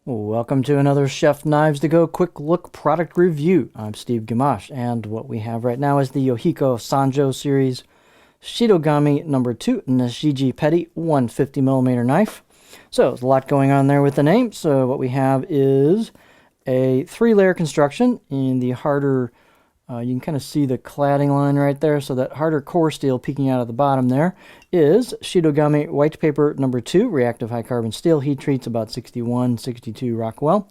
Welcome to another Chef Knives to Go quick look product review. I'm Steve Gamache, and what we have right now is the Yahiko Sanjo series Shidogami number 2 Nashiji Petty 150mm knife. So there's a lot going on there with the name. So what we have is a 3-layer construction in the harder, you can kind of see the cladding line right there, so that harder core steel peeking out of the bottom there is Shidogami white paper number 2, reactive high carbon steel, heat treats about 61, 62 Rockwell.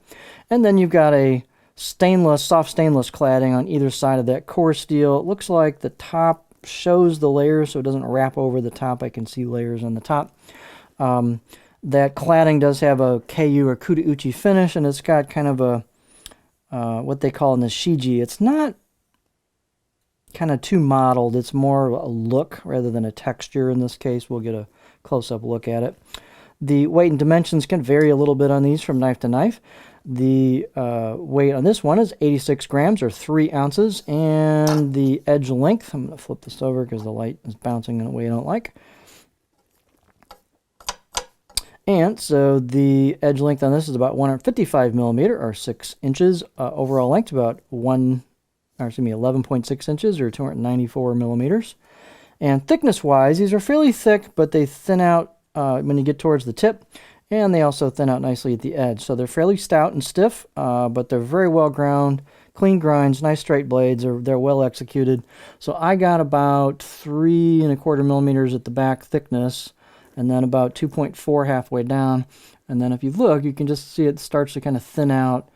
And then you've got a stainless, soft stainless cladding on either side of that core steel. It looks like the top shows the layers, so it doesn't wrap over the top. I can see layers on the top. That cladding does have a KU or Kuda-uchi finish, and it's got kind of a, what they call Nashiji. It's not kind of too mottled. It's more a look rather than a texture in this case. We'll get a close-up look at it. The weight and dimensions can vary a little bit on these from knife to knife. The weight on this one is 86 grams or 3 ounces, and the edge length, I'm going to flip this over because the light is bouncing in a way I don't like. And so the edge length on this is about 155mm or 6 inches. Overall length about 11.6 inches or 294 millimeters. And thickness-wise, these are fairly thick, but they thin out when you get towards the tip, and they also thin out nicely at the edge. So they're fairly stout and stiff, but they're very well ground, clean grinds, nice straight blades. They're well executed. So I got about 3¼ millimeters at the back thickness, and then about 2.4 halfway down. And then if you look, you can just see it starts to kind of thin out,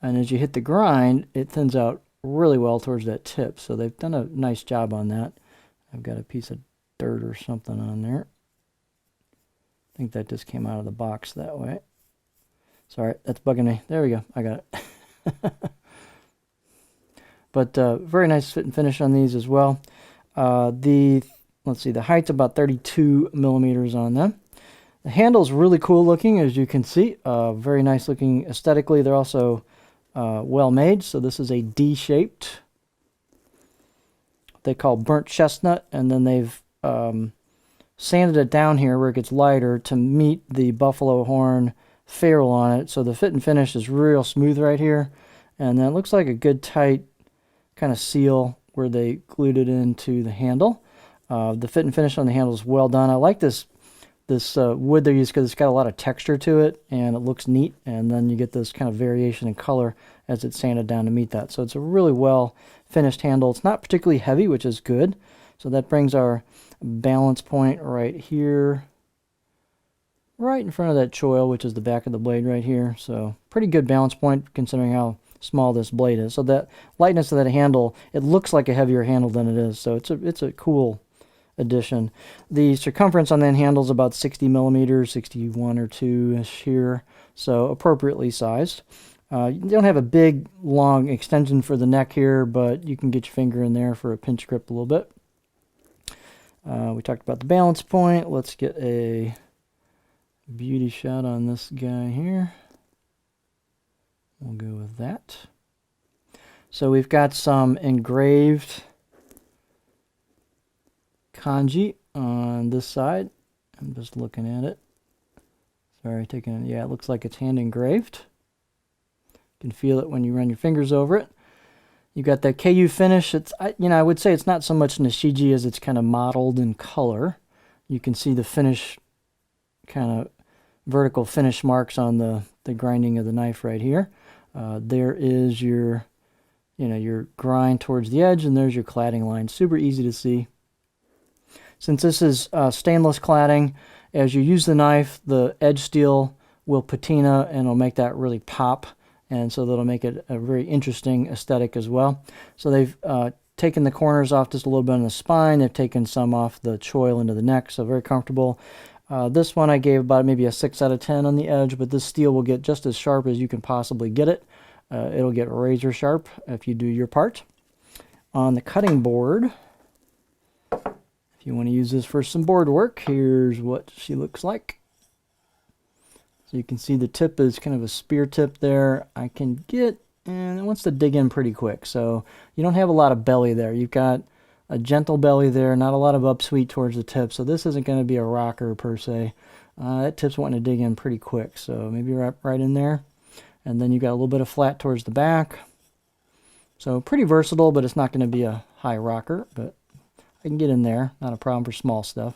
and as you hit the grind, it thins out really well towards that tip. So they've done a nice job on that. I've got a piece of dirt or something on there. I think that just came out of the box that way. Sorry, that's bugging me. There we go. I got it. But very nice fit and finish on these as well. Let's see, the height's about 32 millimeters on them. The handle's really cool looking, as you can see. Very nice looking aesthetically. They're also well made. So this is a D-shaped, they call burnt chestnut, and then they've sanded it down here where it gets lighter to meet the buffalo horn ferrule on it. So the fit and finish is real smooth right here, and then it looks like a good tight kind of seal where they glued it into the handle. The fit and finish on the handle is well done. I like this wood they use because it's got a lot of texture to it and it looks neat, and then you get this kind of variation in color as it's sanded down to meet that. So it's a really well finished handle. It's not particularly heavy, which is good. So that brings our balance point right here, right in front of that choil, which is the back of the blade right here. So pretty good balance point considering how small this blade is. So that lightness of that handle, it looks like a heavier handle than it is. So it's a cool addition. The circumference on that handle is about 60 millimeters, 61 or 2-ish here, so appropriately sized. You don't have a big, long extension for the neck here, but you can get your finger in there for a pinch grip a little bit. We talked about the balance point. Let's get a beauty shot on this guy here. We'll go with that. So we've got some engraved kanji on this side. I'm just looking at it. Sorry, yeah, it looks like it's hand engraved. You can feel it when you run your fingers over it. You got that KU finish. I would say it's not so much Nashiji as it's kind of mottled in color. You can see the finish, kind of vertical finish marks on the grinding of the knife right here. There is your grind towards the edge, and there's your cladding line. Super easy to see. Since this is stainless cladding, as you use the knife, the edge steel will patina and it'll make that really pop, and so that'll make it a very interesting aesthetic as well. So they've taken the corners off just a little bit on the spine. They've taken some off the choil into the neck, so very comfortable. This one I gave about maybe a 6 out of 10 on the edge, but this steel will get just as sharp as you can possibly get it. It'll get razor sharp if you do your part. On the cutting board, if you want to use this for some board work, here's what she looks like. So you can see the tip is kind of a spear tip there. I can get, and it wants to dig in pretty quick, so you don't have a lot of belly there. You've got a gentle belly there, not a lot of upsweep towards the tip, so this isn't going to be a rocker per se. That tip's wanting to dig in pretty quick, so maybe right in there. And then you got a little bit of flat towards the back. So pretty versatile, but it's not going to be a high rocker, but I can get in there. Not a problem for small stuff.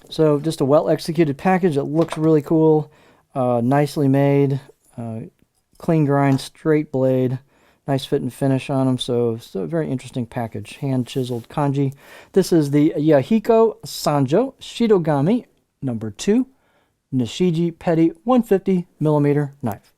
So just a well-executed package. It looks really cool, nicely made, clean grind, straight blade, nice fit and finish on them. So it's a very interesting package. Hand-chiseled kanji. This is the Yahiko Sanjo Shidogami #2 Nashiji Petty 150mm knife.